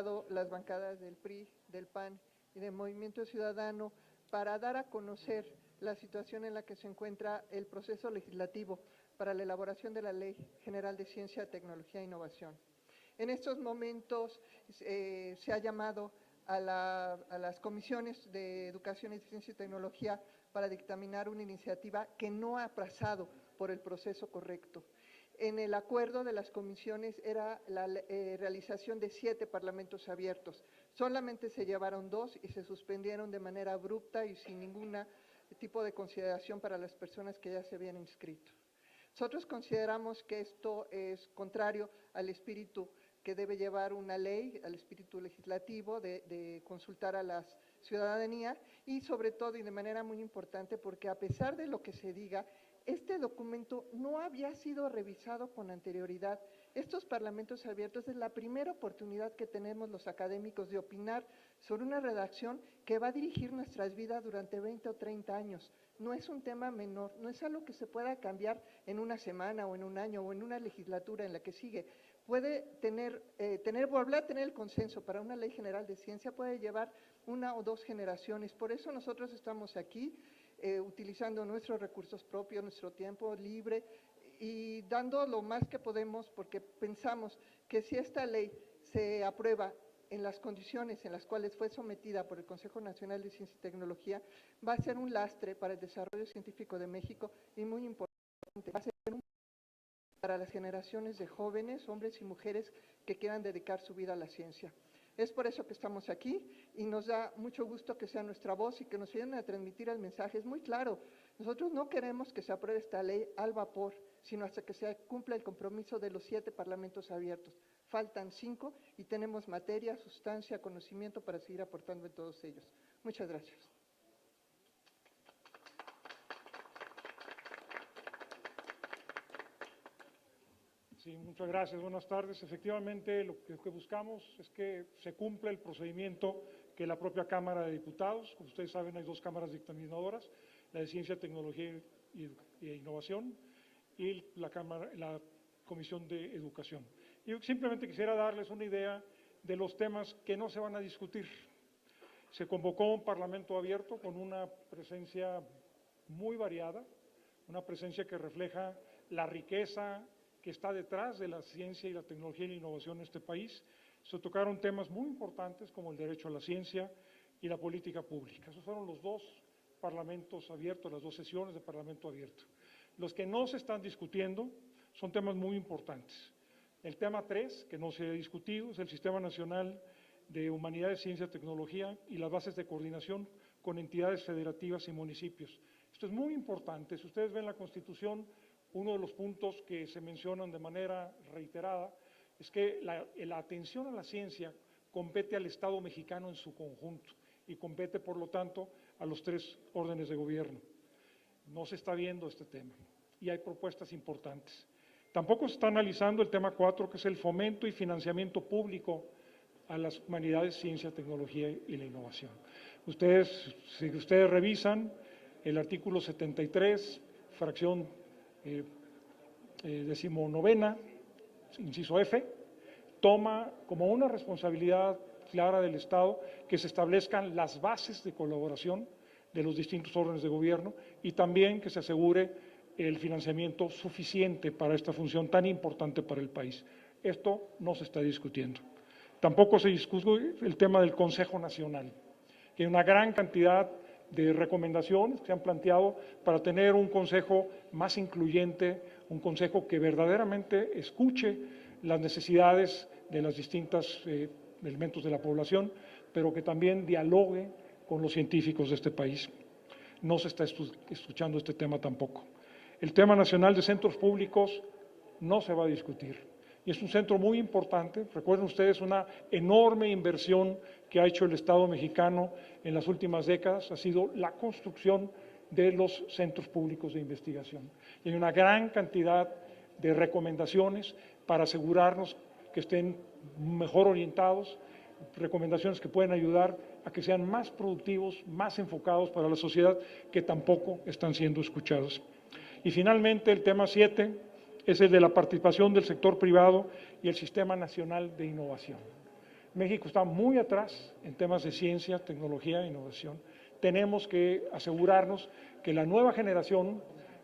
participado las bancadas del PRI, del PAN y del Movimiento Ciudadano para dar a conocer la situación en la que se encuentra el proceso legislativo para la elaboración de la Ley General de Ciencia, Tecnología e Innovación. En estos momentos se ha llamado a las comisiones de Educación y Ciencia y Tecnología para dictaminar una iniciativa que no ha pasado por el proceso correcto. En el acuerdo de las comisiones era la realización de 7 parlamentos abiertos. Solamente se llevaron 2 y se suspendieron de manera abrupta y sin ningún tipo de consideración para las personas que ya se habían inscrito. Nosotros consideramos que esto es contrario al espíritu que debe llevar una ley, al espíritu legislativo de consultar a la ciudadanía y sobre todo y de manera muy importante porque a pesar de lo que se diga, este documento no había sido revisado con anterioridad. Estos parlamentos abiertos es la primera oportunidad que tenemos los académicos de opinar sobre una redacción que va a dirigir nuestras vidas durante 20 o 30 años. No es un tema menor, no es algo que se pueda cambiar en una semana o en un año o en una legislatura en la que sigue. Puede volver a tener el consenso para una ley general de ciencia, puede llevar 1 o 2 generaciones. Por eso nosotros estamos aquí utilizando nuestros recursos propios, nuestro tiempo libre y dando lo más que podemos porque pensamos que si esta ley se aprueba en las condiciones en las cuales fue sometida por el Consejo Nacional de Ciencia y Tecnología, va a ser un lastre para el desarrollo científico de México y muy importante, va a ser un para las generaciones de jóvenes, hombres y mujeres que quieran dedicar su vida a la ciencia. Es por eso que estamos aquí y nos da mucho gusto que sea nuestra voz y que nos ayuden a transmitir el mensaje. Es muy claro, nosotros no queremos que se apruebe esta ley al vapor, sino hasta que se cumpla el compromiso de los 7 parlamentos abiertos. Faltan 5 y tenemos materia, sustancia, conocimiento para seguir aportando en todos ellos. Muchas gracias. Sí, muchas gracias. Buenas tardes. Efectivamente, lo que buscamos es que se cumpla el procedimiento que la propia Cámara de Diputados, como ustedes saben, hay 2 cámaras dictaminadoras, la de Ciencia, Tecnología e Innovación y la Comisión de Educación. Yo simplemente quisiera darles una idea de los temas que no se van a discutir. Se convocó un parlamento abierto con una presencia muy variada, una presencia que refleja la riqueza que está detrás de la ciencia y la tecnología y la innovación en este país. Se tocaron temas muy importantes como el derecho a la ciencia y la política pública. Esos fueron los 2 parlamentos abiertos, las 2 sesiones de parlamento abierto. Los que no se están discutiendo son temas muy importantes. El tema 3, que no se ha discutido, es el Sistema Nacional de Humanidades, Ciencia y Tecnología y las bases de coordinación con entidades federativas y municipios. Esto es muy importante. Si ustedes ven la Constitución, uno de los puntos que se mencionan de manera reiterada es que la atención a la ciencia compete al Estado mexicano en su conjunto y compete, por lo tanto, a los 3 órdenes de gobierno. No se está viendo este tema y hay propuestas importantes. Tampoco se está analizando el tema 4, que es el fomento y financiamiento público a las humanidades, ciencia, tecnología y la innovación. Si ustedes revisan el artículo 73, fracción 19ª, inciso F, toma como una responsabilidad clara del Estado que se establezcan las bases de colaboración de los distintos órdenes de gobierno y también que se asegure el financiamiento suficiente para esta función tan importante para el país. Esto no se está discutiendo. Tampoco se discute el tema del Consejo Nacional, que hay una gran cantidad de recomendaciones que se han planteado para tener un consejo más incluyente, un consejo que verdaderamente escuche las necesidades de los distintos elementos de la población, pero que también dialogue con los científicos de este país. No se está escuchando este tema tampoco. El tema nacional de centros públicos no se va a discutir. Y es un centro muy importante. Recuerden ustedes una enorme inversión que ha hecho el Estado mexicano en las últimas décadas, ha sido la construcción de los centros públicos de investigación. Y hay una gran cantidad de recomendaciones para asegurarnos que estén mejor orientados, recomendaciones que pueden ayudar a que sean más productivos, más enfocados para la sociedad, que tampoco están siendo escuchados. Y finalmente el tema 7 es el de la participación del sector privado y el Sistema Nacional de Innovación. México está muy atrás en temas de ciencia, tecnología e innovación. Tenemos que asegurarnos que la nueva generación,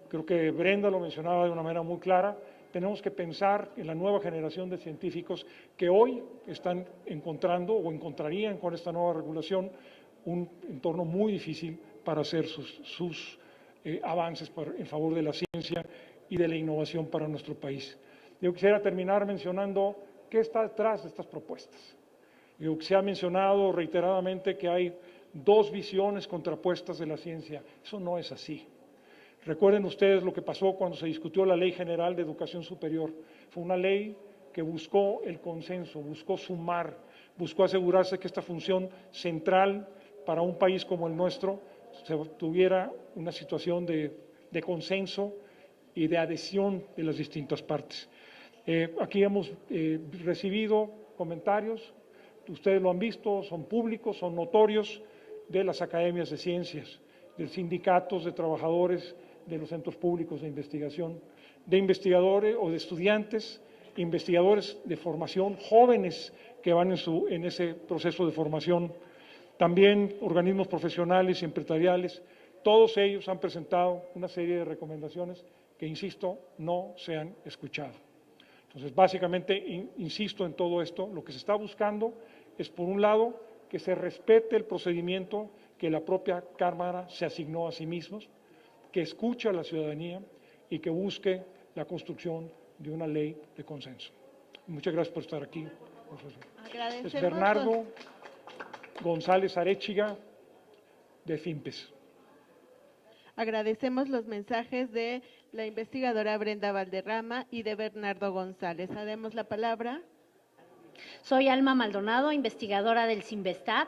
creo que Brenda lo mencionaba de una manera muy clara, tenemos que pensar en la nueva generación de científicos que hoy están encontrando o encontrarían con esta nueva regulación un entorno muy difícil para hacer sus avances en favor de la ciencia y de la innovación para nuestro país. Yo quisiera terminar mencionando qué está detrás de estas propuestas. Se ha mencionado reiteradamente que hay dos visiones contrapuestas de la ciencia. Eso no es así. Recuerden ustedes lo que pasó cuando se discutió la Ley General de Educación Superior. Fue una ley que buscó el consenso, buscó sumar, buscó asegurarse que esta función central para un país como el nuestro tuviera una situación de consenso y de adhesión de las distintas partes. Aquí hemos recibido comentarios, ustedes lo han visto, son públicos, son notorios, de las academias de ciencias, de sindicatos de trabajadores de los centros públicos de investigación, de investigadores o de estudiantes, investigadores de formación, jóvenes que van en ese proceso de formación, también organismos profesionales y empresariales. Todos ellos han presentado una serie de recomendaciones que, insisto, no se han escuchado. Entonces, básicamente, insisto en todo esto, lo que se está buscando es, por un lado, que se respete el procedimiento que la propia Cámara se asignó a sí mismos, que escuche a la ciudadanía y que busque la construcción de una ley de consenso. Muchas gracias por estar aquí, profesor. Es Bernardo González Arechiga, de FIMPES. Agradecemos los mensajes de la investigadora Brenda Valderrama y de Bernardo González. Cedemos la palabra. Soy Alma Maldonado, investigadora del CINVESTAT,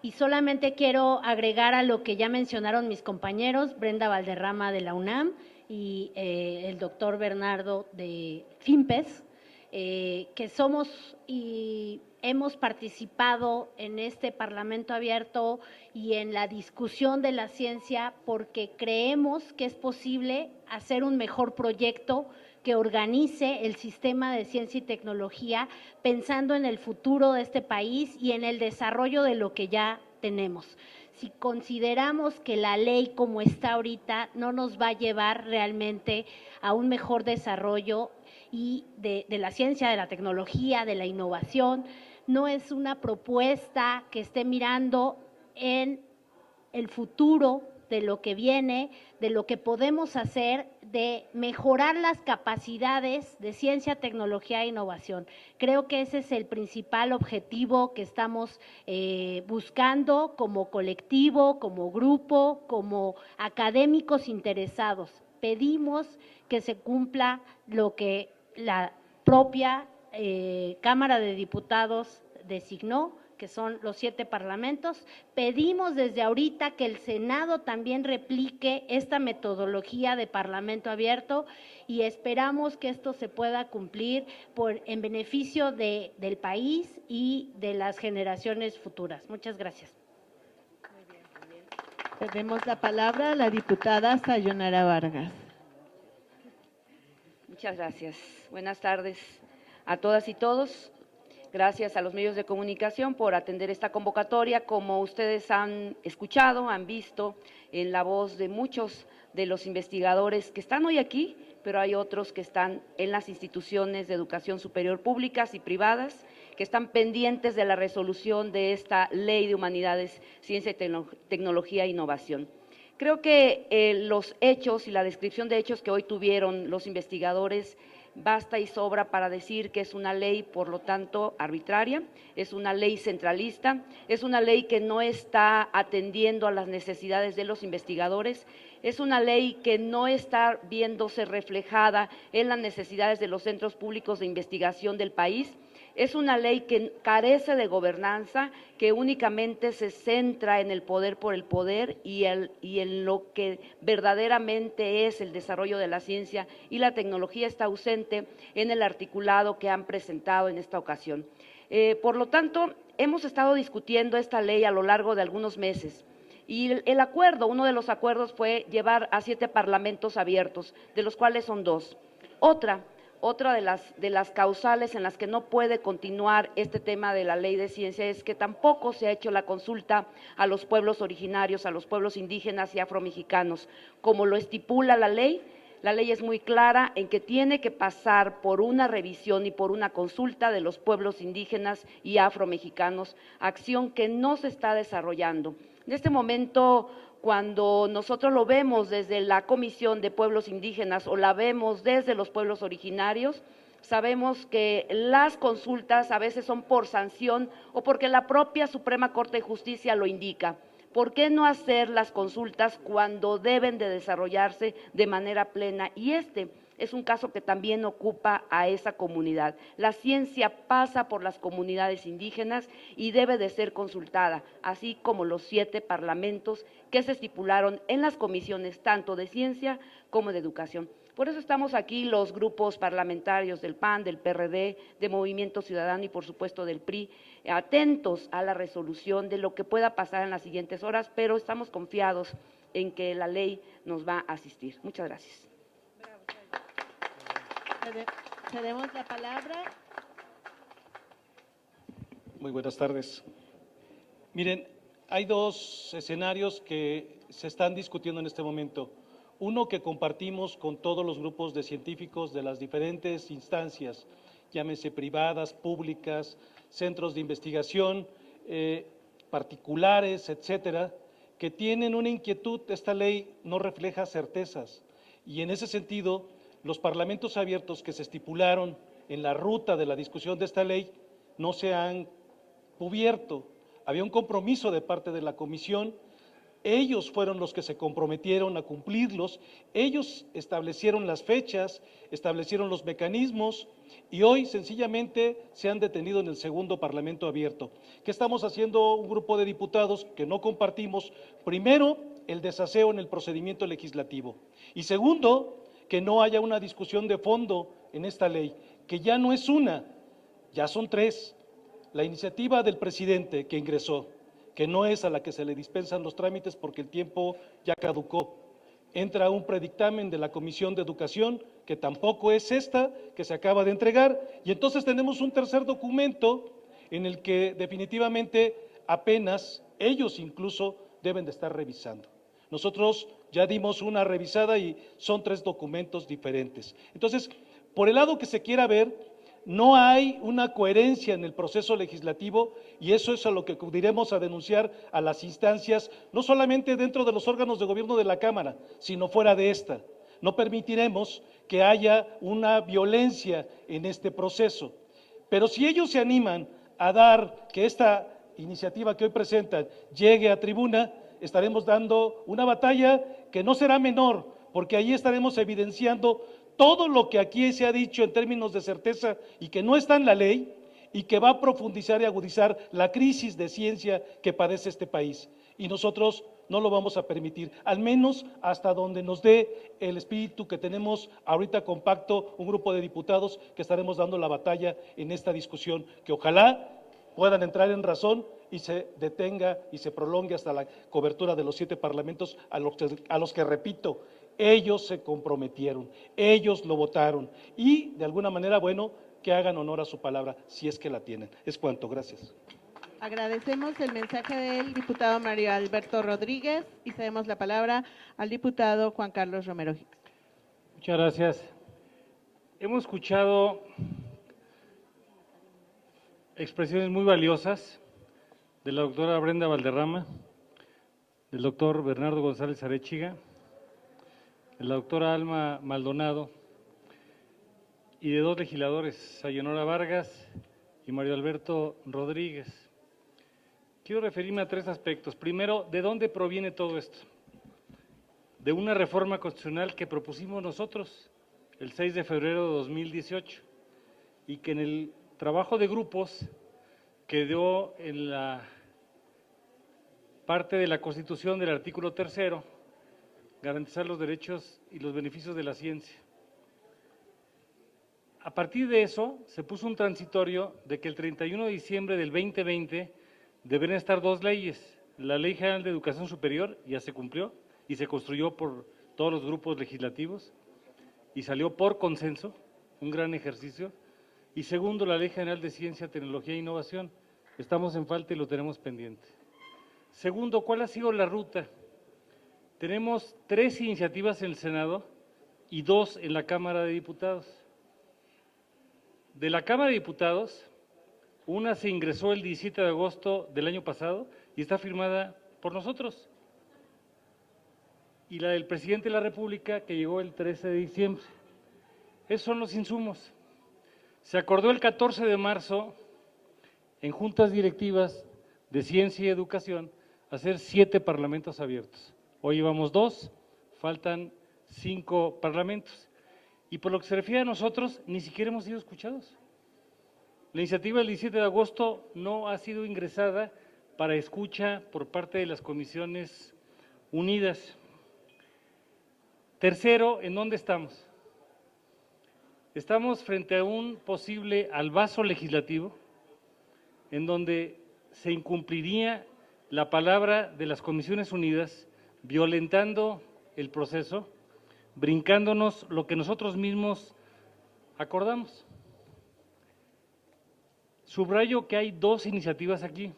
y solamente quiero agregar a lo que ya mencionaron mis compañeros, Brenda Valderrama de la UNAM y el doctor Bernardo de FIMPES, que somos y hemos participado en este Parlamento abierto y en la discusión de la ciencia porque creemos que es posible hacer un mejor proyecto que organice el sistema de ciencia y tecnología pensando en el futuro de este país y en el desarrollo de lo que ya tenemos. Si consideramos que la ley como está ahorita no nos va a llevar realmente a un mejor desarrollo y de la ciencia, de la tecnología, de la innovación, no es una propuesta que esté mirando en el futuro de lo que viene, de lo que podemos hacer, de mejorar las capacidades de ciencia, tecnología e innovación. Creo que ese es el principal objetivo que estamos buscando como colectivo, como grupo, como académicos interesados. Pedimos que se cumpla lo que la propia Cámara de Diputados designó, que son los 7 parlamentos. Pedimos desde ahorita que el Senado también replique esta metodología de Parlamento abierto y esperamos que esto se pueda cumplir en beneficio del país y de las generaciones futuras. Muchas gracias. Cedemos la palabra a la diputada Sayonara Vargas. Muchas gracias. Buenas tardes a todas y todos. Gracias a los medios de comunicación por atender esta convocatoria. Como ustedes han escuchado, han visto en la voz de muchos de los investigadores que están hoy aquí, pero hay otros que están en las instituciones de educación superior públicas y privadas, que están pendientes de la resolución de esta Ley de Humanidades, Ciencia y Tecnología e Innovación. Creo que los hechos y la descripción de hechos que hoy tuvieron los investigadores basta y sobra para decir que es una ley, por lo tanto, arbitraria, es una ley centralista, es una ley que no está atendiendo a las necesidades de los investigadores, es una ley que no está viéndose reflejada en las necesidades de los centros públicos de investigación del país. Es una ley que carece de gobernanza, que únicamente se centra en el poder por el poder y en lo que verdaderamente es el desarrollo de la ciencia y la tecnología está ausente en el articulado que han presentado en esta ocasión. Por lo tanto, hemos estado discutiendo esta ley a lo largo de algunos meses. Y el acuerdo, uno de los acuerdos fue llevar a 7 parlamentos abiertos, de los cuales son 2. otra de las causales en las que no puede continuar este tema de la ley de ciencia es que tampoco se ha hecho la consulta a los pueblos originarios, a los pueblos indígenas y afromexicanos, como lo estipula la ley. La ley es muy clara en que tiene que pasar por una revisión y por una consulta de los pueblos indígenas y afromexicanos, acción que no se está desarrollando. En este momento, cuando nosotros lo vemos desde la Comisión de Pueblos Indígenas o la vemos desde los pueblos originarios, sabemos que las consultas a veces son por sanción o porque la propia Suprema Corte de Justicia lo indica. ¿Por qué no hacer las consultas cuando deben de desarrollarse de manera plena? Y este es un caso que también ocupa a esa comunidad. La ciencia pasa por las comunidades indígenas y debe de ser consultada, así como los 7 parlamentos que se estipularon en las comisiones tanto de ciencia como de educación. Por eso estamos aquí los grupos parlamentarios del PAN, del PRD, de Movimiento Ciudadano y por supuesto del PRI, atentos a la resolución de lo que pueda pasar en las siguientes horas, pero estamos confiados en que la ley nos va a asistir. Muchas gracias. Cedemos la palabra. Muy buenas tardes. Miren, hay 2 escenarios que se están discutiendo en este momento. Uno que compartimos con todos los grupos de científicos de las diferentes instancias, llámese privadas, públicas, centros de investigación, particulares, etcétera, que tienen una inquietud. Esta ley no refleja certezas y en ese sentido los parlamentos abiertos que se estipularon en la ruta de la discusión de esta ley no se han cubierto. Había un compromiso de parte de la comisión. Ellos fueron los que se comprometieron a cumplirlos, ellos establecieron las fechas, establecieron los mecanismos y hoy sencillamente se han detenido en el segundo Parlamento abierto. ¿Qué estamos haciendo un grupo de diputados que no compartimos? Primero, el desaseo en el procedimiento legislativo y segundo, que no haya una discusión de fondo en esta ley, que ya no es una, ya son 3. La iniciativa del presidente que ingresó, que no es a la que se le dispensan los trámites porque el tiempo ya caducó. Entra un predictamen de la Comisión de Educación, que tampoco es esta, que se acaba de entregar, y entonces tenemos un tercer documento en el que definitivamente apenas ellos incluso deben de estar revisando. Nosotros ya dimos una revisada y son 3 documentos diferentes. Entonces, por el lado que se quiera ver, no hay una coherencia en el proceso legislativo y eso es a lo que acudiremos a denunciar a las instancias, no solamente dentro de los órganos de gobierno de la Cámara, sino fuera de esta. No permitiremos que haya una violencia en este proceso. Pero si ellos se animan a dar que esta iniciativa que hoy presentan llegue a tribuna, estaremos dando una batalla que no será menor, porque ahí estaremos evidenciando todo lo que aquí se ha dicho en términos de certeza y que no está en la ley y que va a profundizar y agudizar la crisis de ciencia que padece este país. Y nosotros no lo vamos a permitir, al menos hasta donde nos dé el espíritu que tenemos ahorita compacto, un grupo de diputados que estaremos dando la batalla en esta discusión, que ojalá puedan entrar en razón y se detenga y se prolongue hasta la cobertura de los 7 parlamentos a los que repito, ellos se comprometieron, ellos lo votaron y de alguna manera, bueno, que hagan honor a su palabra, si es que la tienen. Es cuanto, gracias. Agradecemos el mensaje del diputado Mario Alberto Rodríguez y cedemos la palabra al diputado Juan Carlos Romero. Muchas gracias. Hemos escuchado expresiones muy valiosas de la doctora Brenda Valderrama, del doctor Bernardo González Arechiga, de la doctora Alma Maldonado y de 2 legisladores, Sayonara Vargas y Mario Alberto Rodríguez. Quiero referirme a 3 aspectos. Primero, ¿de dónde proviene todo esto? De una reforma constitucional que propusimos nosotros el 6 de febrero de 2018 y que en el trabajo de grupos quedó en la parte de la Constitución del artículo 3º, garantizar los derechos y los beneficios de la ciencia. A partir de eso, se puso un transitorio de que el 31 de diciembre del 2020 deberían estar 2 leyes. La Ley General de Educación Superior ya se cumplió y se construyó por todos los grupos legislativos y salió por consenso. un gran ejercicio. Y segundo, la Ley General de Ciencia, Tecnología e Innovación. Estamos en falta y lo tenemos pendiente. Segundo, ¿cuál ha sido la ruta? Tenemos 3 iniciativas en el Senado y 2 en la Cámara de Diputados. De la Cámara de Diputados, una se ingresó el 17 de agosto del año pasado y está firmada por nosotros. Y la del presidente de la República, que llegó el 13 de diciembre. Esos son los insumos. Se acordó el 14 de marzo en juntas directivas de Ciencia y Educación hacer 7 parlamentos abiertos. Hoy llevamos 2, faltan 5 parlamentos. Y por lo que se refiere a nosotros, ni siquiera hemos sido escuchados. La iniciativa del 17 de agosto no ha sido ingresada para escucha por parte de las comisiones unidas. Tercero, ¿en dónde estamos? Estamos frente a un posible albazo legislativo en donde se incumpliría la palabra de las comisiones unidas, violentando el proceso, brincándonos lo que nosotros mismos acordamos. Subrayo que hay 2 iniciativas aquí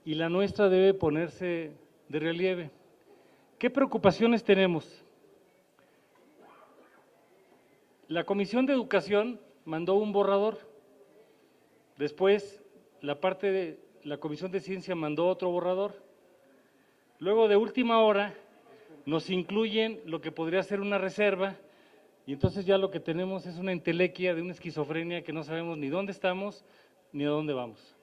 y la nuestra debe ponerse de relieve. ¿Qué preocupaciones tenemos? La Comisión de Educación mandó un borrador, después la parte de la Comisión de Ciencia mandó otro borrador, luego de última hora nos incluyen lo que podría ser una reserva y entonces ya lo que tenemos es una entelequia de una esquizofrenia que no sabemos ni dónde estamos ni a dónde vamos.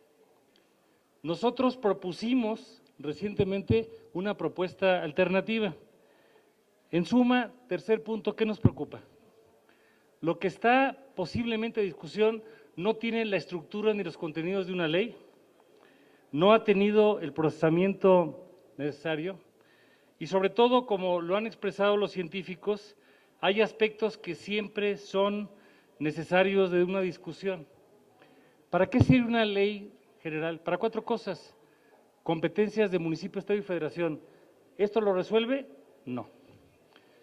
Nosotros propusimos recientemente una propuesta alternativa. En suma, tercer punto, ¿qué nos preocupa? Lo que está posiblemente en discusión no tiene la estructura ni los contenidos de una ley, no ha tenido el procesamiento necesario y sobre todo, como lo han expresado los científicos, hay aspectos que siempre son necesarios de una discusión. ¿Para qué sirve una ley general? Para 4 cosas: competencias de municipio, estado y federación. ¿Esto lo resuelve? No.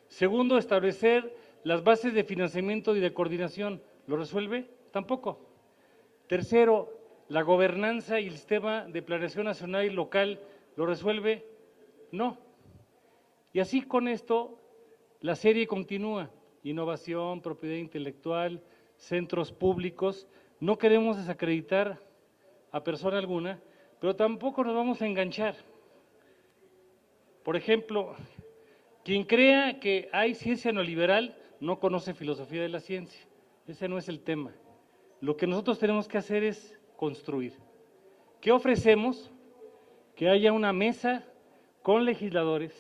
Segundo, establecer las bases de financiamiento y de coordinación. ¿Lo resuelve? Tampoco. Tercero, la gobernanza y el sistema de planeación nacional y local. ¿Lo resuelve? No. Y así con esto la serie continúa. Innovación, propiedad intelectual, centros públicos. No queremos desacreditar a persona alguna, pero tampoco nos vamos a enganchar. Por ejemplo, quien crea que hay ciencia neoliberal no conoce filosofía de la ciencia. Ese no es el tema. Lo que nosotros tenemos que hacer es construir. ¿Qué ofrecemos? Que haya una mesa con legisladores,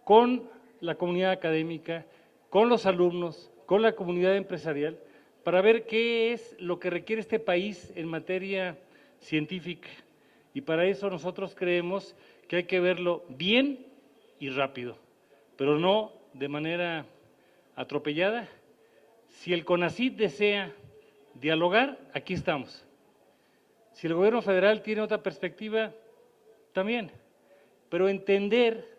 con la comunidad académica, con los alumnos, con la comunidad empresarial, para ver qué es lo que requiere este país en materia científica. Y para eso nosotros creemos que hay que verlo bien y rápido, pero no de manera atropellada. Si el CONACYT desea dialogar, aquí estamos. Si el gobierno federal tiene otra perspectiva, también. Pero entender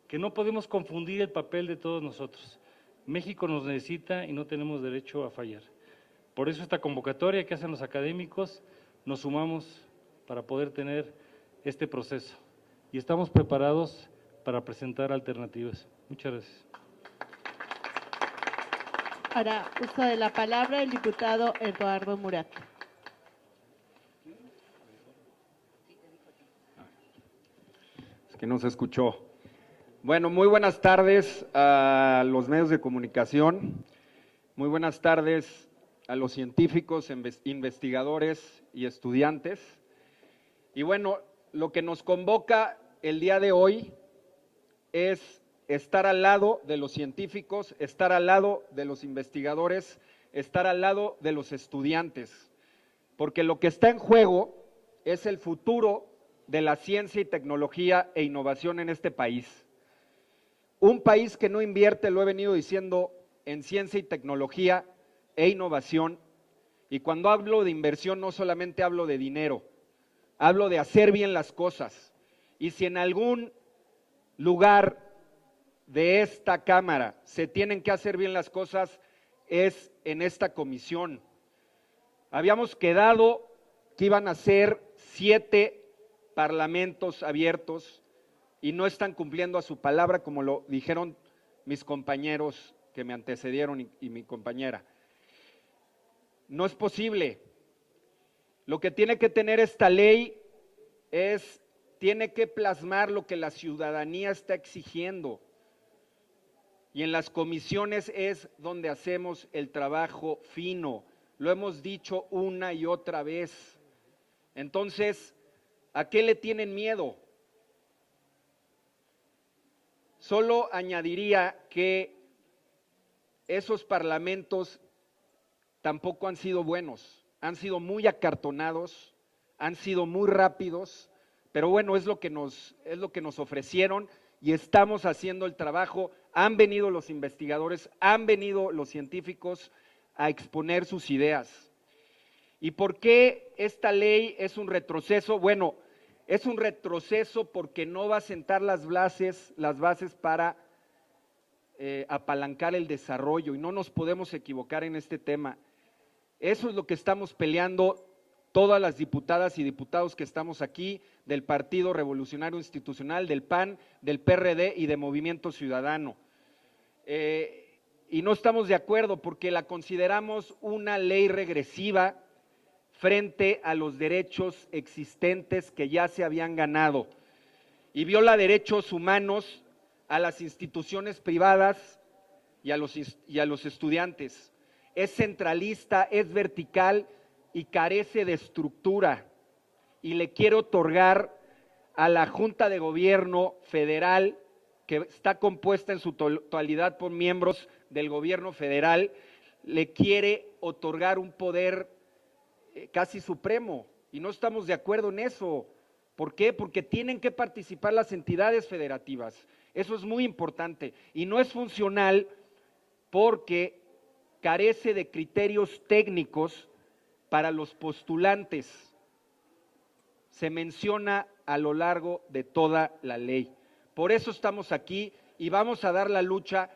que no podemos confundir el papel de todos nosotros. México nos necesita y no tenemos derecho a fallar. Por eso esta convocatoria que hacen los académicos, nos sumamos para poder tener este proceso. Y estamos preparados para presentar alternativas. Muchas gracias. Ahora, uso de la palabra el diputado Eduardo Murat. Es que no se escuchó. Bueno, muy buenas tardes a los medios de comunicación, muy buenas tardes a los científicos, investigadores y estudiantes. Y bueno, lo que nos convoca el día de hoy es estar al lado de los científicos, estar al lado de los investigadores, estar al lado de los estudiantes, porque lo que está en juego es el futuro de la ciencia y tecnología e innovación en este país. Un país que no invierte, lo he venido diciendo, en ciencia y tecnología e innovación, y cuando hablo de inversión no solamente hablo de dinero, hablo de hacer bien las cosas. Y si en algún lugar de esta Cámara se tienen que hacer bien las cosas, es en esta comisión. Habíamos quedado que iban a ser 7 parlamentos abiertos y no están cumpliendo a su palabra, como lo dijeron mis compañeros que me antecedieron y mi compañera. No es posible. Lo que tiene que tener esta ley tiene que plasmar lo que la ciudadanía está exigiendo. Y en las comisiones es donde hacemos el trabajo fino. Lo hemos dicho una y otra vez. Entonces, ¿a qué le tienen miedo? Solo añadiría que esos parlamentos tampoco han sido buenos, han sido muy acartonados, han sido muy rápidos, pero bueno, es lo que nos ofrecieron y estamos haciendo el trabajo. Han venido los investigadores, han venido los científicos a exponer sus ideas. ¿Y por qué esta ley es un retroceso? Bueno, es un retroceso porque no va a sentar las bases para apalancar el desarrollo, y no nos podemos equivocar en este tema. Eso es lo que estamos peleando todas las diputadas y diputados que estamos aquí, del Partido Revolucionario Institucional, del PAN, del PRD y de Movimiento Ciudadano. Y no estamos de acuerdo porque la consideramos una ley regresiva frente a los derechos existentes que ya se habían ganado, y viola derechos humanos a las instituciones privadas y a los estudiantes. Es centralista, es vertical y carece de estructura. Y le quiero otorgar a la Junta de Gobierno Federal, que está compuesta en su totalidad por miembros del Gobierno Federal, le quiere otorgar un poder casi supremo, y no estamos de acuerdo en eso. ¿Por qué? Porque tienen que participar las entidades federativas. Eso es muy importante y no es funcional porque carece de criterios técnicos para los postulantes. Se menciona a lo largo de toda la ley. Por eso estamos aquí y vamos a dar la lucha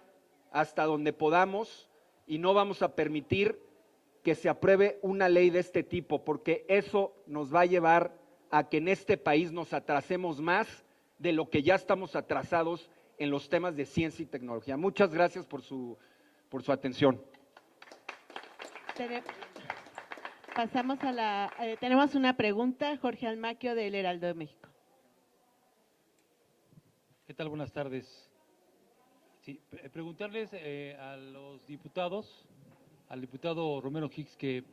hasta donde podamos, y no vamos a permitir que se apruebe una ley de este tipo, porque eso nos va a llevar a que en este país nos atrasemos más de lo que ya estamos atrasados en los temas de ciencia y tecnología. Muchas gracias por su atención. Pasamos a tenemos una pregunta, Jorge Almaquio, del Heraldo de México. ¿Qué tal? Buenas tardes. Sí, preguntarles a los diputados, al diputado Romero Hicks, que,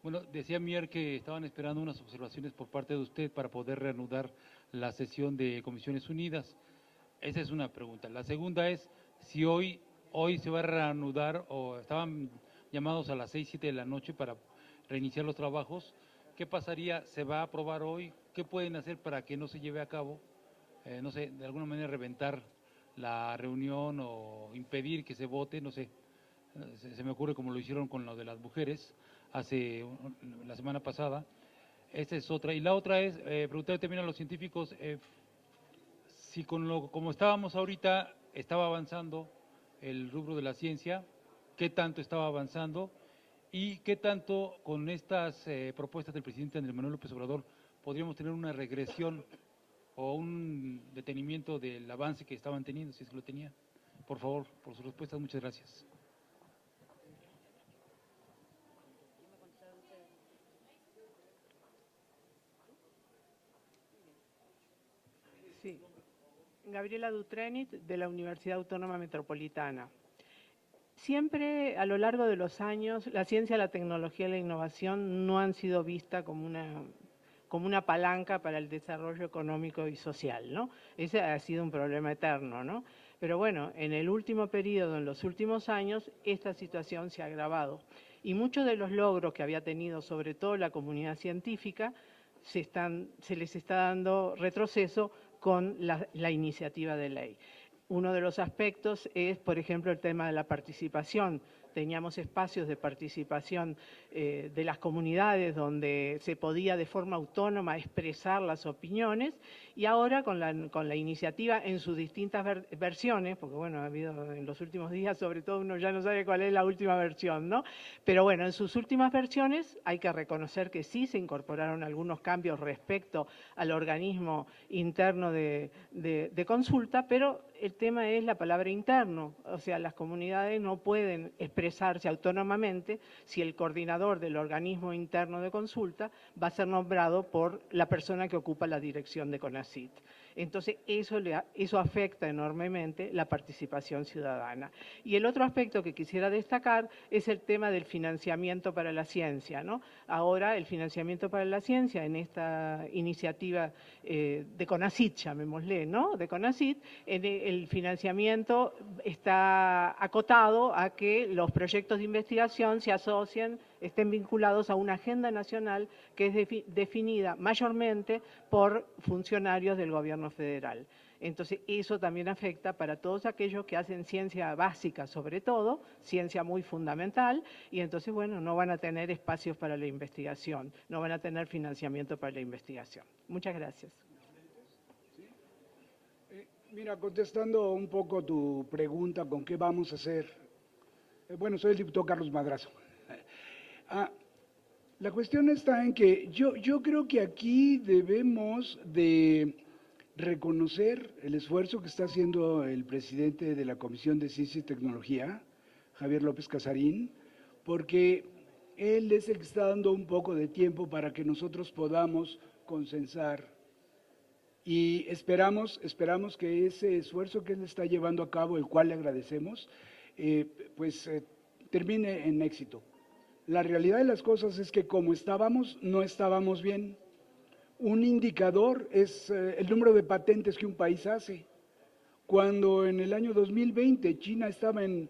bueno, decía Mier que estaban esperando unas observaciones por parte de usted para poder reanudar la sesión de Comisiones Unidas. Esa es una pregunta. La segunda es si hoy se va a reanudar, o estaban llamados a las 6, 7 de la noche para reiniciar los trabajos. ¿Qué pasaría? ¿Se va a aprobar hoy? ¿Qué pueden hacer para que no se lleve a cabo? No sé, de alguna manera reventar la reunión o impedir que se vote, no sé. Se me ocurre como lo hicieron con lo de las mujeres la semana pasada. Esa es otra. Y la otra es preguntarle también a los científicos si como estábamos ahorita estaba avanzando el rubro de la ciencia, qué tanto estaba avanzando y qué tanto con estas propuestas del presidente Andrés Manuel López Obrador podríamos tener una regresión o un detenimiento del avance que estaban teniendo, si es que lo tenía. Por favor, por sus respuestas, muchas gracias. Sí, Gabriela Dutrenit, de la Universidad Autónoma Metropolitana. Siempre a lo largo de los años la ciencia, la tecnología y la innovación no han sido vistas como una palanca para el desarrollo económico y social, ¿no? Ese ha sido un problema eterno, ¿no? Pero bueno, en el último periodo, en los últimos años, esta situación se ha agravado. Y muchos de los logros que había tenido, sobre todo la comunidad científica, se les está dando retroceso con la iniciativa de ley. Uno de los aspectos es, por ejemplo, el tema de la participación teníamos espacios de participación de las comunidades donde se podía de forma autónoma expresar las opiniones, y ahora con la iniciativa en sus distintas versiones, porque bueno, ha habido en los últimos días, sobre todo uno ya no sabe cuál es la última versión, ¿no? Pero bueno, en sus últimas versiones hay que reconocer que sí se incorporaron algunos cambios respecto al organismo interno de consulta, pero el tema es la palabra interno, o sea, las comunidades no pueden expresarse autónomamente si el coordinador del organismo interno de consulta va a ser nombrado por la persona que ocupa la dirección de CONACYT. Entonces, eso afecta enormemente la participación ciudadana. Y el otro aspecto que quisiera destacar es el tema del financiamiento para la ciencia, ¿no? Ahora, el financiamiento para la ciencia en esta iniciativa de CONACYT, llamémosle, ¿no? De CONACYT, el financiamiento está acotado a que los proyectos de investigación se asocien, estén vinculados a una agenda nacional que es definida mayormente por funcionarios del gobierno federal. Entonces, eso también afecta para todos aquellos que hacen ciencia básica, sobre todo, ciencia muy fundamental, y entonces, bueno, no van a tener espacios para la investigación, no van a tener financiamiento para la investigación. Muchas gracias. Mira, contestando un poco tu pregunta, ¿con qué vamos a hacer? Bueno, soy el diputado Carlos Madrazo. La cuestión está en que yo creo que aquí debemos de reconocer el esfuerzo que está haciendo el presidente de la Comisión de Ciencia y Tecnología, Javier López Casarín, porque él es el que está dando un poco de tiempo para que nosotros podamos consensar. Y esperamos que ese esfuerzo que él está llevando a cabo, el cual le agradecemos, termine en éxito. La realidad de las cosas es que como estábamos, no estábamos bien. Un indicador es el número de patentes que un país hace. Cuando en el año 2020 China estaba en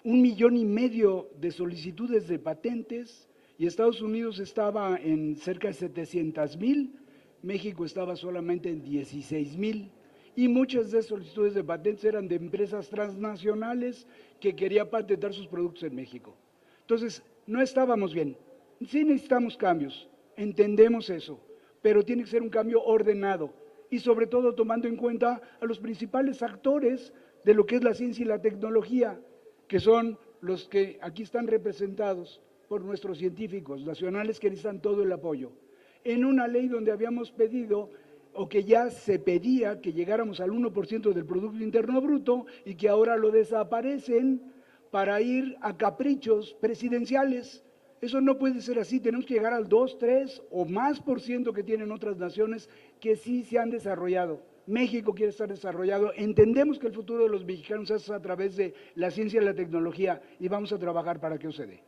1,5 millones de solicitudes de patentes y Estados Unidos estaba en cerca de 700,000, México estaba solamente en 16,000, y muchas de esas solicitudes de patentes eran de empresas transnacionales que querían patentar sus productos en México. Entonces, no estábamos bien. Sí necesitamos cambios, entendemos eso, pero tiene que ser un cambio ordenado y sobre todo tomando en cuenta a los principales actores de lo que es la ciencia y la tecnología, que son los que aquí están representados por nuestros científicos nacionales que necesitan todo el apoyo. En una ley donde habíamos pedido, o que ya se pedía, que llegáramos al 1% del Producto Interno Bruto y que ahora lo desaparecen para ir a caprichos presidenciales. Eso no puede ser así, tenemos que llegar al 2, 3 o más % que tienen otras naciones que sí se han desarrollado. México quiere estar desarrollado, entendemos que el futuro de los mexicanos es a través de la ciencia y la tecnología y vamos a trabajar para que eso se dé.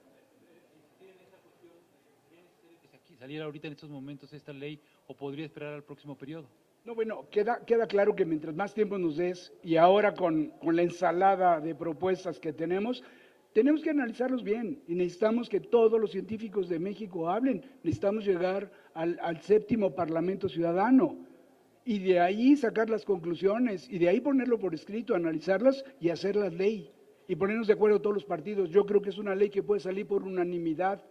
¿Saliera ahorita en estos momentos esta ley o podría esperar al próximo periodo? No, bueno, queda claro que mientras más tiempo nos des y ahora con la ensalada de propuestas que tenemos que analizarlos bien y necesitamos que todos los científicos de México hablen, necesitamos llegar al 7º Parlamento Ciudadano y de ahí sacar las conclusiones y de ahí ponerlo por escrito, analizarlas y hacerlas ley y ponernos de acuerdo todos los partidos. Yo creo que es una ley que puede salir por unanimidad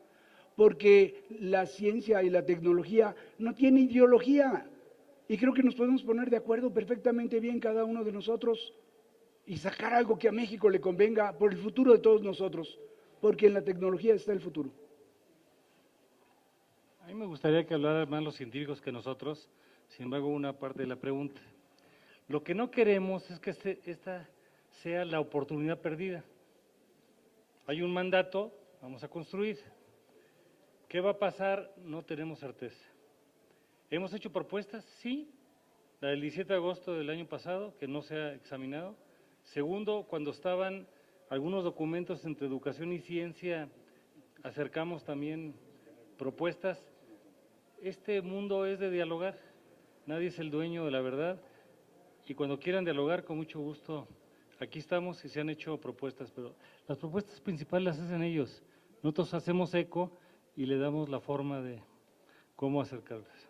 porque la ciencia y la tecnología no tiene ideología. Y creo que nos podemos poner de acuerdo perfectamente bien cada uno de nosotros y sacar algo que a México le convenga por el futuro de todos nosotros, porque en la tecnología está el futuro. A mí me gustaría que hablaran más los científicos que nosotros, sin embargo, una parte de la pregunta. Lo que no queremos es que esta sea la oportunidad perdida. Hay un mandato, vamos a construir. ¿Qué va a pasar? No tenemos certeza. ¿Hemos hecho propuestas? Sí. La del 17 de agosto del año pasado, que no se ha examinado. Segundo, cuando estaban algunos documentos entre educación y ciencia, acercamos también propuestas. Este mundo es de dialogar, nadie es el dueño de la verdad y cuando quieran dialogar, con mucho gusto, aquí estamos y se han hecho propuestas, pero las propuestas principales las hacen ellos. Nosotros hacemos eco y le damos la forma de cómo acercarlas.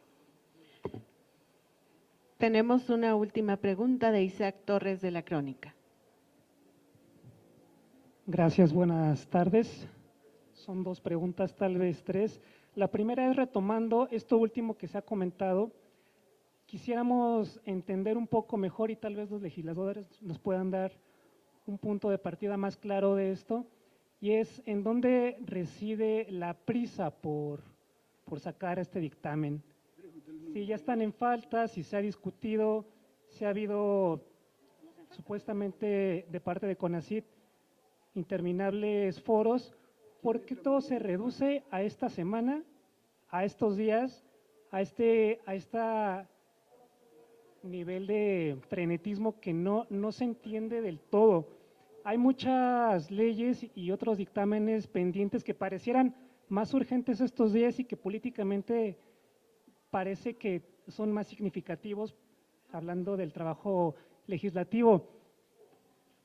Tenemos una última pregunta de Isaac Torres de La Crónica. Gracias, buenas tardes. Son dos preguntas, tal vez tres. La primera es retomando esto último que se ha comentado. Quisiéramos entender un poco mejor y tal vez los legisladores nos puedan dar un punto de partida más claro de esto, y es en dónde reside la prisa por sacar este dictamen. Si ya están en falta, si se ha discutido, si ha habido supuestamente de parte de CONACYT interminables foros, ¿por qué todo se reduce a esta semana, a estos días, a esta nivel de frenetismo que no se entiende del todo? Hay muchas leyes y otros dictámenes pendientes que parecieran más urgentes estos días y que políticamente parece que son más significativos, hablando del trabajo legislativo.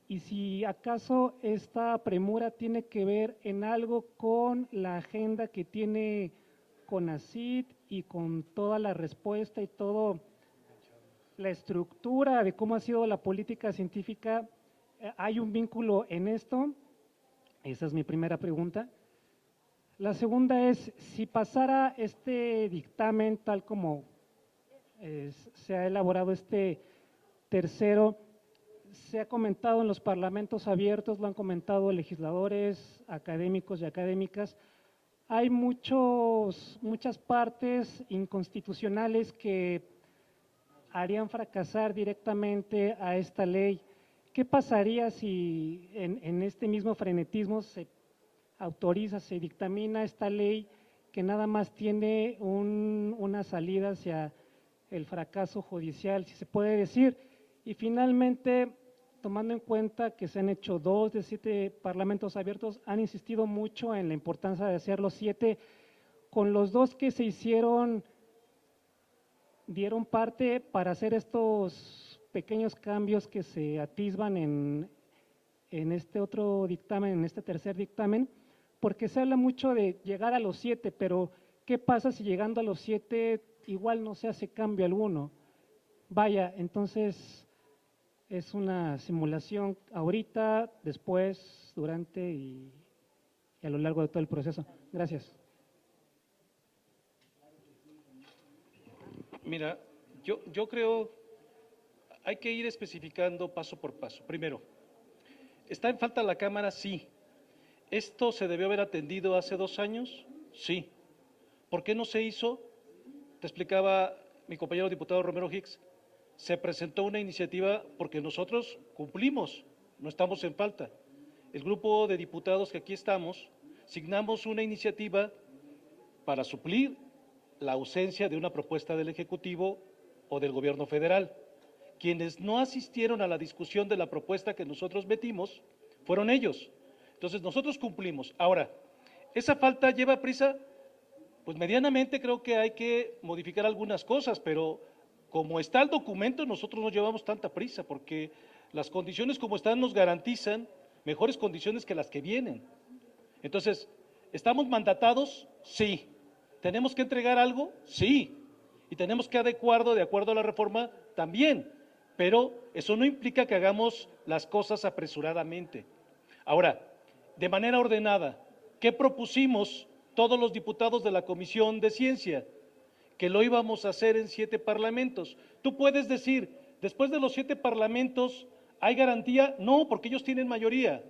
Y si acaso esta premura tiene que ver en algo con la agenda que tiene CONACYT y con toda la respuesta y toda la estructura de cómo ha sido la política científica, ¿hay un vínculo en esto? Esa es mi primera pregunta. La segunda es, si pasara este dictamen tal como se ha elaborado este tercero, se ha comentado en los parlamentos abiertos, lo han comentado legisladores, académicos y académicas, hay muchas partes inconstitucionales que harían fracasar directamente a esta ley. ¿Qué pasaría si en este mismo frenetismo se autoriza, se dictamina esta ley que nada más tiene una salida hacia el fracaso judicial, si se puede decir? Y finalmente, tomando en cuenta que se han hecho 2 de 7 parlamentos abiertos, han insistido mucho en la importancia de hacer los 7. Con los 2 que se hicieron, dieron parte para hacer estos pequeños cambios que se atisban en este otro dictamen, en este tercer dictamen, porque se habla mucho de llegar a los 7, pero ¿qué pasa si llegando a los 7 igual no se hace cambio alguno? Vaya, entonces es una simulación ahorita, después, durante y a lo largo de todo el proceso. Gracias. Mira, yo creo hay que ir especificando paso por paso. Primero, ¿está en falta la Cámara? Sí. ¿Esto se debió haber atendido hace 2 años? Sí. ¿Por qué no se hizo? Te explicaba mi compañero diputado Romero Hicks. Se presentó una iniciativa porque nosotros cumplimos, no estamos en falta. El grupo de diputados que aquí estamos, signamos una iniciativa para suplir la ausencia de una propuesta del Ejecutivo o del Gobierno federal. Quienes no asistieron a la discusión de la propuesta que nosotros metimos fueron ellos. Entonces nosotros cumplimos. Ahora, ¿esa falta lleva prisa? Pues medianamente creo que hay que modificar algunas cosas, pero como está el documento, nosotros no llevamos tanta prisa, porque las condiciones como están nos garantizan mejores condiciones que las que vienen. Entonces, ¿estamos mandatados? Sí. ¿Tenemos que entregar algo? Sí. Y tenemos que adecuarlo de acuerdo a la reforma también, pero eso no implica que hagamos las cosas apresuradamente. Ahora, de manera ordenada, ¿qué propusimos todos los diputados de la Comisión de Ciencia? Que lo íbamos a hacer en 7 parlamentos. Tú puedes decir, después de los 7 parlamentos, ¿hay garantía? No, porque ellos tienen mayoría.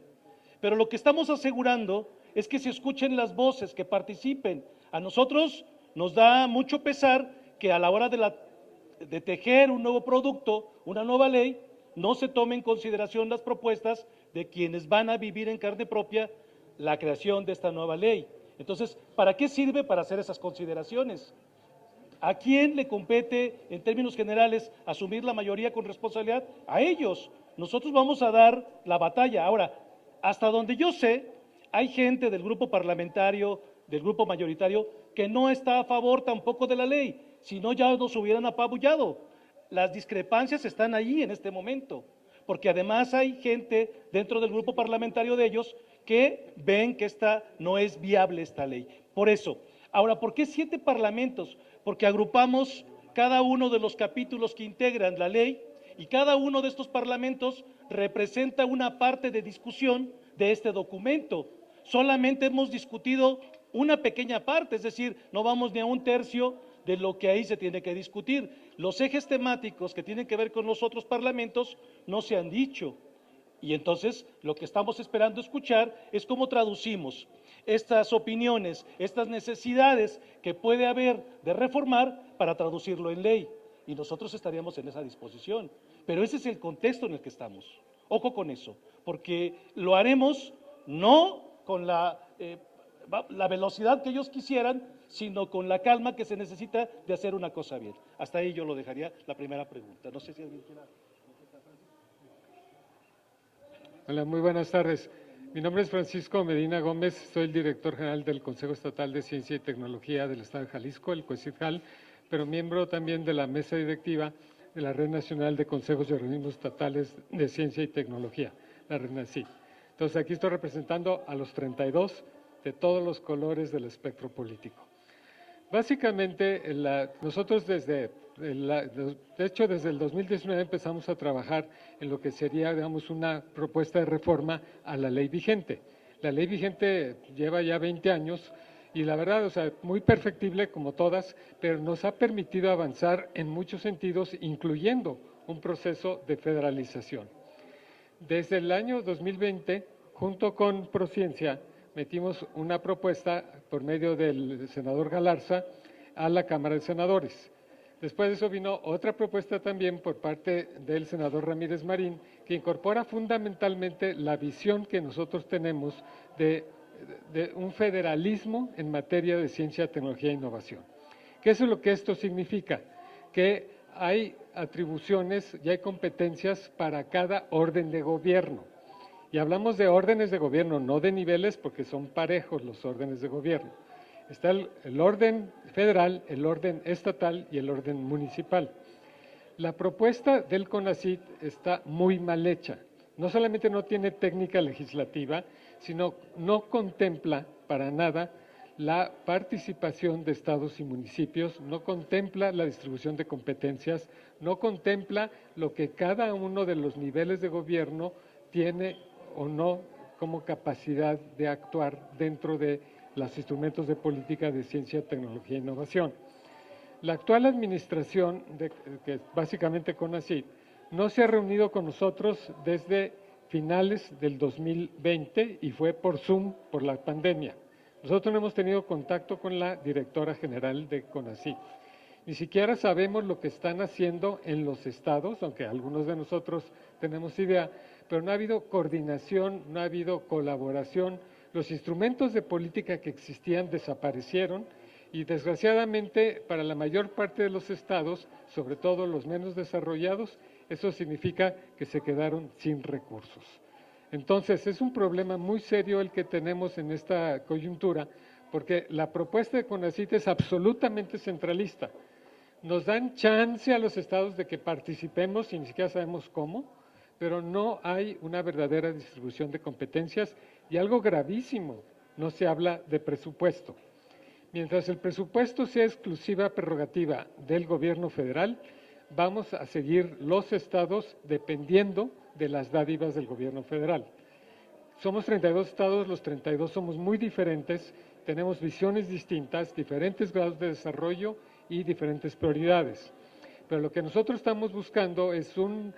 Pero lo que estamos asegurando es que se escuchen las voces, que participen. A nosotros nos da mucho pesar que a la hora de tejer un nuevo producto, una nueva ley, no se tome en consideración las propuestas de quienes van a vivir en carne propia la creación de esta nueva ley. Entonces, ¿para qué sirve? Para hacer esas consideraciones. ¿A quién le compete, en términos generales, asumir la mayoría con responsabilidad? A ellos. Nosotros vamos a dar la batalla. Ahora, hasta donde yo sé, hay gente del grupo parlamentario, del grupo mayoritario, que no está a favor tampoco de la ley, si no ya nos hubieran apabullado. Las discrepancias están ahí en este momento, porque además hay gente dentro del grupo parlamentario de ellos que ven que no es viable esta ley. Por eso, ahora, ¿por qué 7 parlamentos? Porque agrupamos cada uno de los capítulos que integran la ley y cada uno de estos parlamentos representa una parte de discusión de este documento. Solamente hemos discutido una pequeña parte, es decir, no vamos ni a un tercio de lo que ahí se tiene que discutir. Los ejes temáticos que tienen que ver con los otros parlamentos no se han dicho. Y entonces lo que estamos esperando escuchar es cómo traducimos estas opiniones, estas necesidades que puede haber de reformar para traducirlo en ley. Y nosotros estaríamos en esa disposición. Pero ese es el contexto en el que estamos. Ojo con eso, porque lo haremos no con la velocidad que ellos quisieran, sino con la calma que se necesita de hacer una cosa bien. Hasta ahí yo lo dejaría la primera pregunta. No sé si alguien quiera. Hola, muy buenas tardes. Mi nombre es Francisco Medina Gómez, soy el director general del Consejo Estatal de Ciencia y Tecnología del Estado de Jalisco, el COECITJAL, pero miembro también de la mesa directiva de la Red Nacional de Consejos y Organismos Estatales de Ciencia y Tecnología, la RENACIT. Entonces, aquí estoy representando a los 32 de todos los colores del espectro político. Básicamente, nosotros desde el 2019 empezamos a trabajar en lo que sería, digamos, una propuesta de reforma a la ley vigente. La ley vigente lleva ya 20 años y la verdad, o sea, muy perfectible como todas, pero nos ha permitido avanzar en muchos sentidos, incluyendo un proceso de federalización. Desde el año 2020, junto con Prociencia, metimos una propuesta por medio del senador Galarza a la Cámara de Senadores. Después de eso vino otra propuesta también por parte del senador Ramírez Marín, que incorpora fundamentalmente la visión que nosotros tenemos de un federalismo en materia de ciencia, tecnología e innovación. ¿Qué es lo que esto significa? Que hay atribuciones y hay competencias para cada orden de gobierno. Y hablamos de órdenes de gobierno, no de niveles, porque son parejos los órdenes de gobierno. Está el orden federal, el orden estatal y el orden municipal. La propuesta del CONACYT está muy mal hecha. No solamente no tiene técnica legislativa, sino no contempla para nada la participación de estados y municipios, no contempla la distribución de competencias, no contempla lo que cada uno de los niveles de gobierno tiene o no como capacidad de actuar dentro de los instrumentos de política de ciencia, tecnología e innovación. La actual administración, que es básicamente CONACYT, no se ha reunido con nosotros desde finales del 2020 y fue por Zoom por la pandemia. Nosotros no hemos tenido contacto con la directora general de CONACYT. Ni siquiera sabemos lo que están haciendo en los estados, aunque algunos de nosotros tenemos idea, pero no ha habido coordinación, no ha habido colaboración. Los instrumentos de política que existían desaparecieron y desgraciadamente para la mayor parte de los estados, sobre todo los menos desarrollados, eso significa que se quedaron sin recursos. Entonces, es un problema muy serio el que tenemos en esta coyuntura, porque la propuesta de CONACYT es absolutamente centralista. Nos dan chance a los estados de que participemos y ni siquiera sabemos cómo, pero no hay una verdadera distribución de competencias y algo gravísimo, no se habla de presupuesto. Mientras el presupuesto sea exclusiva prerrogativa del gobierno federal, vamos a seguir los estados dependiendo de las dádivas del gobierno federal. Somos 32 estados, los 32 somos muy diferentes, tenemos visiones distintas, diferentes grados de desarrollo y diferentes prioridades. Pero lo que nosotros estamos buscando es un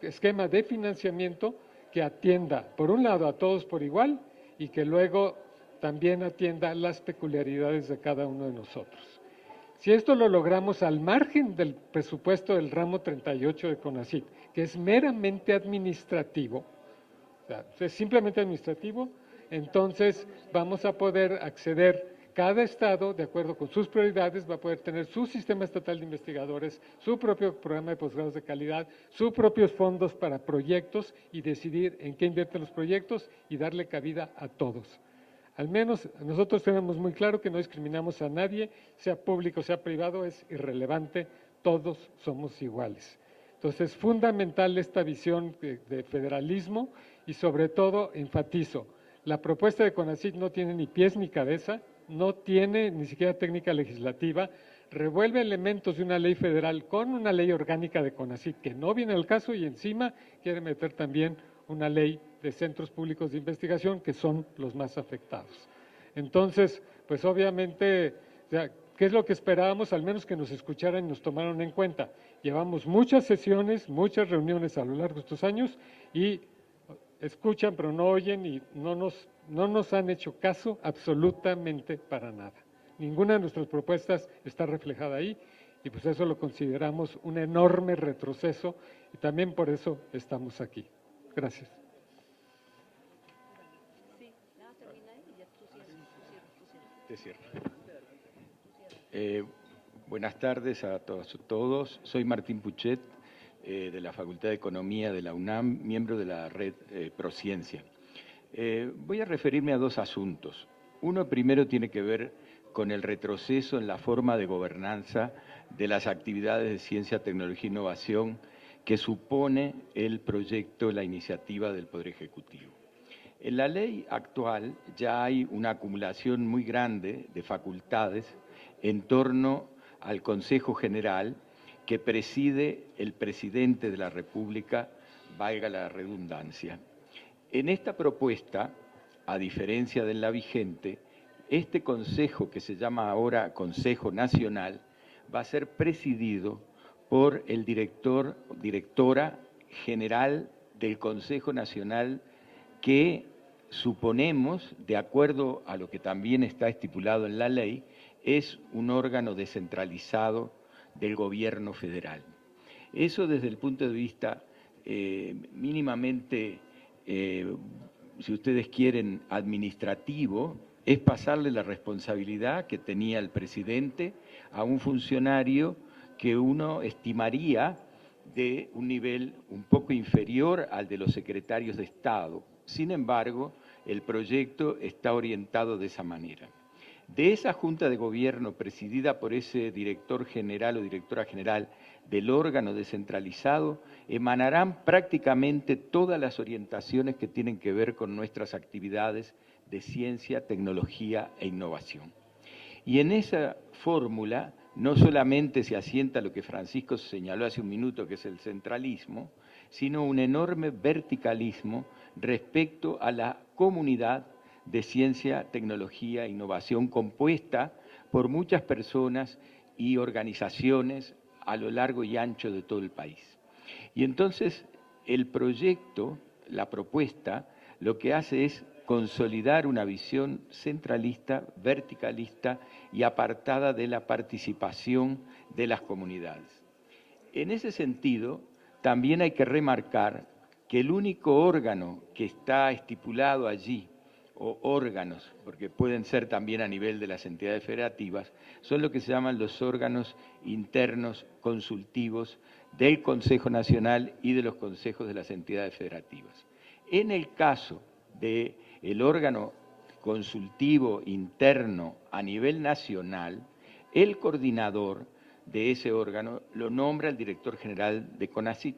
esquema de financiamiento que atienda, por un lado, a todos por igual y que luego también atienda las peculiaridades de cada uno de nosotros. Si esto lo logramos al margen del presupuesto del ramo 38 de CONACYT, que es meramente administrativo, o sea, es simplemente administrativo, entonces vamos a poder acceder, cada estado, de acuerdo con sus prioridades, va a poder tener su sistema estatal de investigadores, su propio programa de posgrados de calidad, sus propios fondos para proyectos y decidir en qué invierten los proyectos y darle cabida a todos. Al menos nosotros tenemos muy claro que no discriminamos a nadie, sea público, sea privado, es irrelevante, todos somos iguales. Entonces es fundamental esta visión de federalismo y sobre todo enfatizo, la propuesta de CONACYT no tiene ni pies ni cabeza, no tiene ni siquiera técnica legislativa, revuelve elementos de una ley federal con una ley orgánica de CONACYT que no viene al caso y encima quiere meter también una ley de centros públicos de investigación, que son los más afectados. Entonces, pues obviamente, o sea, ¿qué es lo que esperábamos? Al menos que nos escucharan y nos tomaran en cuenta. Llevamos muchas sesiones, muchas reuniones a lo largo de estos años y escuchan pero no oyen y no nos han hecho caso absolutamente para nada. Ninguna de nuestras propuestas está reflejada ahí y pues eso lo consideramos un enorme retroceso y también por eso estamos aquí. Gracias. Buenas tardes a todos. Soy Martín Puchet, de la Facultad de Economía de la UNAM, miembro de la red Prociencia. Voy a referirme a dos asuntos. Uno primero tiene que ver con el retroceso en la forma de gobernanza de las actividades de ciencia, tecnología e innovación que supone el proyecto, la iniciativa del Poder Ejecutivo. En la ley actual ya hay una acumulación muy grande de facultades en torno al Consejo General que preside el Presidente de la República, valga la redundancia. En esta propuesta, a diferencia de la vigente, este Consejo, que se llama ahora Consejo Nacional, va a ser presidido por el directora general del Consejo Nacional, que suponemos, de acuerdo a lo que también está estipulado en la ley, es un órgano descentralizado del gobierno federal. Eso desde el punto de vista mínimamente, si ustedes quieren, administrativo, es pasarle la responsabilidad que tenía el presidente a un funcionario que uno estimaría de un nivel un poco inferior al de los secretarios de Estado. Sin embargo, el proyecto está orientado de esa manera. De esa Junta de Gobierno presidida por ese director general o directora general del órgano descentralizado, emanarán prácticamente todas las orientaciones que tienen que ver con nuestras actividades de ciencia, tecnología e innovación. Y en esa fórmula no solamente se asienta lo que Francisco señaló hace un minuto, que es el centralismo, sino un enorme verticalismo respecto a la comunidad de ciencia, tecnología e innovación compuesta por muchas personas y organizaciones a lo largo y ancho de todo el país. Y entonces el proyecto, la propuesta, lo que hace es consolidar una visión centralista, verticalista y apartada de la participación de las comunidades. En ese sentido, también hay que remarcar que el único órgano que está estipulado allí, o órganos, porque pueden ser también a nivel de las entidades federativas, son lo que se llaman los órganos internos consultivos del Consejo Nacional y de los consejos de las entidades federativas. En el caso del órgano consultivo interno a nivel nacional, el coordinador de ese órgano lo nombra el director general de CONACYT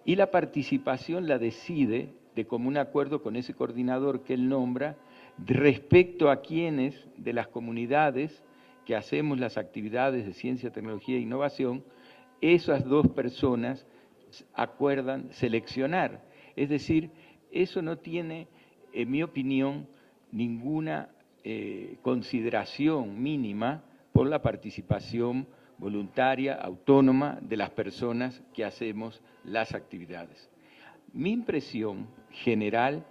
y la participación la decide de común acuerdo con ese coordinador que él nombra respecto a quienes de las comunidades que hacemos las actividades de ciencia, tecnología e innovación, esas dos personas acuerdan seleccionar. Es decir, eso no tiene, en mi opinión, ninguna consideración mínima por la participación voluntaria, autónoma de las personas que hacemos las actividades. Mi impresión general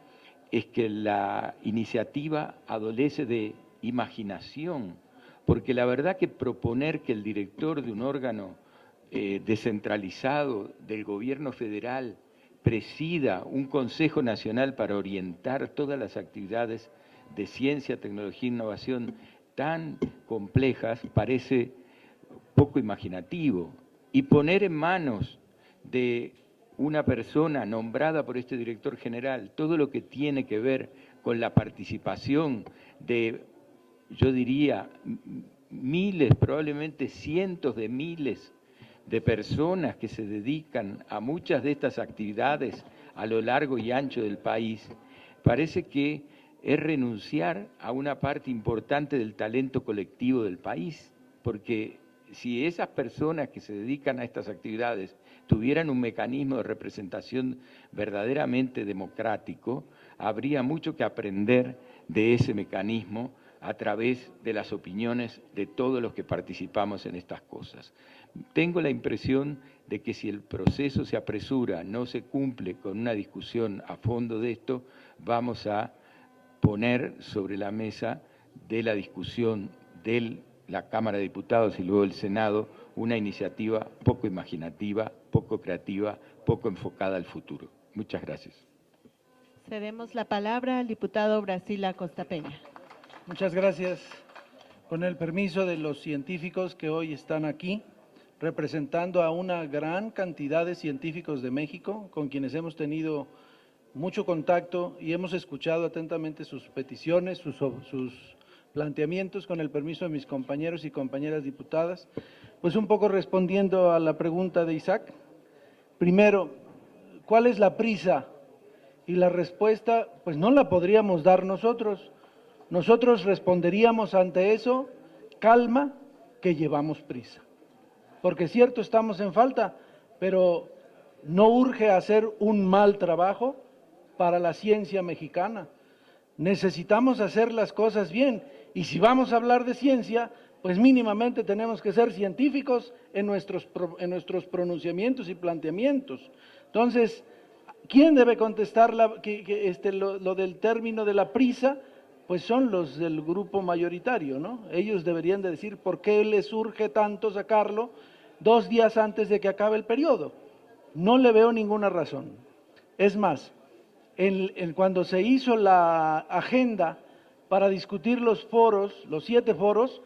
es que la iniciativa adolece de imaginación, porque la verdad que proponer que el director de un órgano descentralizado del gobierno federal presida un Consejo Nacional para orientar todas las actividades de ciencia, tecnología e innovación tan complejas parece poco imaginativo. Y poner en manos de una persona nombrada por este director general todo lo que tiene que ver con la participación de, yo diría, miles, probablemente cientos de miles de personas que se dedican a muchas de estas actividades a lo largo y ancho del país, parece que es renunciar a una parte importante del talento colectivo del país, porque si esas personas que se dedican a estas actividades tuvieran un mecanismo de representación verdaderamente democrático, habría mucho que aprender de ese mecanismo a través de las opiniones de todos los que participamos en estas cosas. Tengo la impresión de que si el proceso se apresura, no se cumple con una discusión a fondo de esto, vamos a poner sobre la mesa de la discusión de la Cámara de Diputados y luego del Senado una iniciativa poco imaginativa, poco creativa, poco enfocada al futuro. Muchas gracias. Cedemos la palabra al diputado Brasila Costapeña. Muchas gracias. Con el permiso de los científicos que hoy están aquí, representando a una gran cantidad de científicos de México, con quienes hemos tenido mucho contacto y hemos escuchado atentamente sus peticiones, sus planteamientos, con el permiso de mis compañeros y compañeras diputadas, pues un poco respondiendo a la pregunta de Isaac. Primero, ¿cuál es la prisa? Y la respuesta, pues no la podríamos dar nosotros. Nosotros responderíamos ante eso, calma, que llevamos prisa. Porque es cierto, estamos en falta, pero no urge hacer un mal trabajo para la ciencia mexicana. Necesitamos hacer las cosas bien, y si vamos a hablar de ciencia, pues mínimamente tenemos que ser científicos en nuestros pronunciamientos y planteamientos. Entonces, ¿quién debe contestar lo del término de la prisa? Pues son los del grupo mayoritario, ¿no? Ellos deberían de decir por qué les urge tanto sacarlo 2 días antes de que acabe el periodo. No le veo ninguna razón. Es más, cuando se hizo la agenda para discutir los foros, los 7 foros,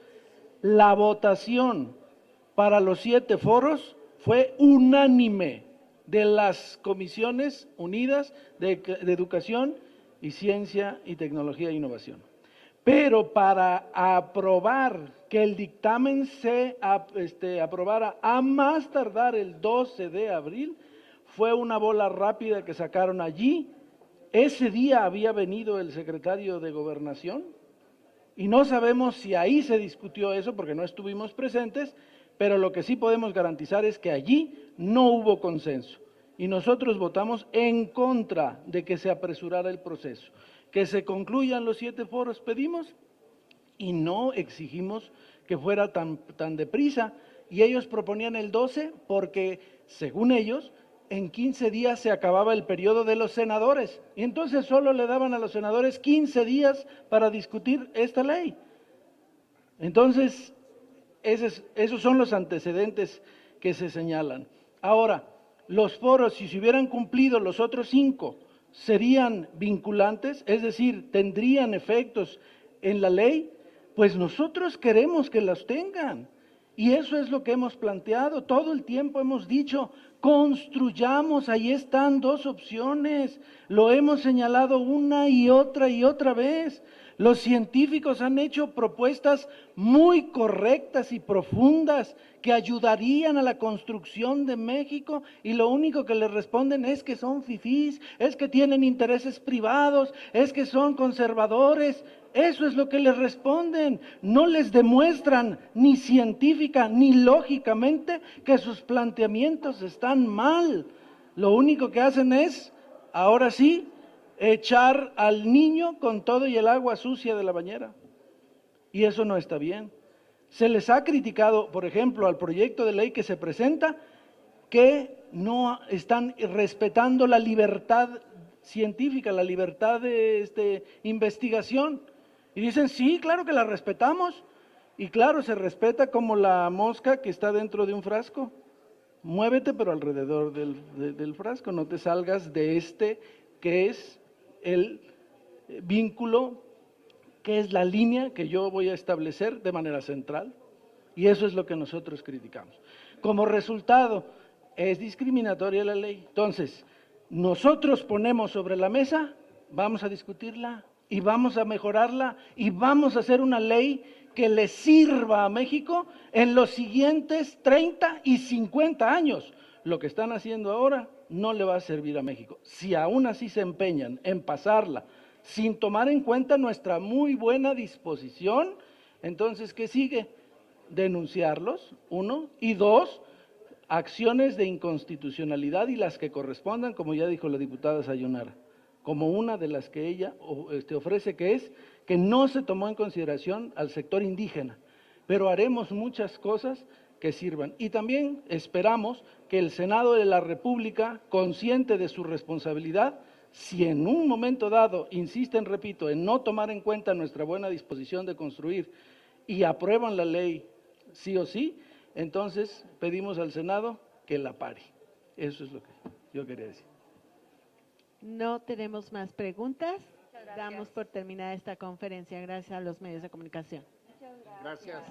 la votación para los 7 foros fue unánime de las comisiones unidas de Educación y Ciencia y Tecnología e Innovación. Pero para aprobar que el dictamen se aprobara a más tardar el 12 de abril, fue una bola rápida que sacaron allí. Ese día había venido el secretario de Gobernación y no sabemos si ahí se discutió eso porque no estuvimos presentes, pero lo que sí podemos garantizar es que allí no hubo consenso. Y nosotros votamos en contra de que se apresurara el proceso. Que se concluyan los 7 foros pedimos y no exigimos que fuera tan deprisa. Y ellos proponían el 12 porque, según ellos, en 15 días se acababa el periodo de los senadores. Y entonces solo le daban a los senadores 15 días para discutir esta ley. Entonces, esos son los antecedentes que se señalan. Ahora, los foros, si se hubieran cumplido los otros 5, ¿serían vinculantes? Es decir, ¿tendrían efectos en la ley? Pues nosotros queremos que los tengan. Y eso es lo que hemos planteado. Todo el tiempo hemos dicho, construyamos, ahí están 2 opciones. Lo hemos señalado una y otra vez. Los científicos han hecho propuestas muy correctas y profundas que ayudarían a la construcción de México y lo único que les responden es que son fifís, es que tienen intereses privados, es que son conservadores. Eso es lo que les responden. No les demuestran ni científica ni lógicamente que sus planteamientos están mal. Lo único que hacen es, ahora sí, echar al niño con todo y el agua sucia de la bañera. Y eso no está bien. Se les ha criticado, por ejemplo, al proyecto de ley que se presenta, que no están respetando la libertad científica, la libertad de investigación. Y dicen, sí, claro que la respetamos. Y claro, se respeta como la mosca que está dentro de un frasco. Muévete, pero alrededor del frasco, no te salgas de que es el vínculo, que es la línea que yo voy a establecer de manera central, y eso es lo que nosotros criticamos. Como resultado, es discriminatoria la ley. Entonces, nosotros ponemos sobre la mesa, vamos a discutirla, y vamos a mejorarla, y vamos a hacer una ley que le sirva a México en los siguientes 30 y 50 años. Lo que están haciendo ahora no le va a servir a México. Si aún así se empeñan en pasarla sin tomar en cuenta nuestra muy buena disposición, entonces, ¿qué sigue? denunciarlos, uno, y dos, acciones de inconstitucionalidad y las que correspondan, como ya dijo la diputada Sayonara, como una de las que ella ofrece, que es que no se tomó en consideración al sector indígena, pero haremos muchas cosas que sirvan. Y también esperamos que el Senado de la República, consciente de su responsabilidad, si en un momento dado insisten, repito, en no tomar en cuenta nuestra buena disposición de construir y aprueban la ley sí o sí, entonces pedimos al Senado que la pare. Eso es lo que yo quería decir. No tenemos más preguntas. Damos por terminada esta conferencia. Gracias a los medios de comunicación. Gracias.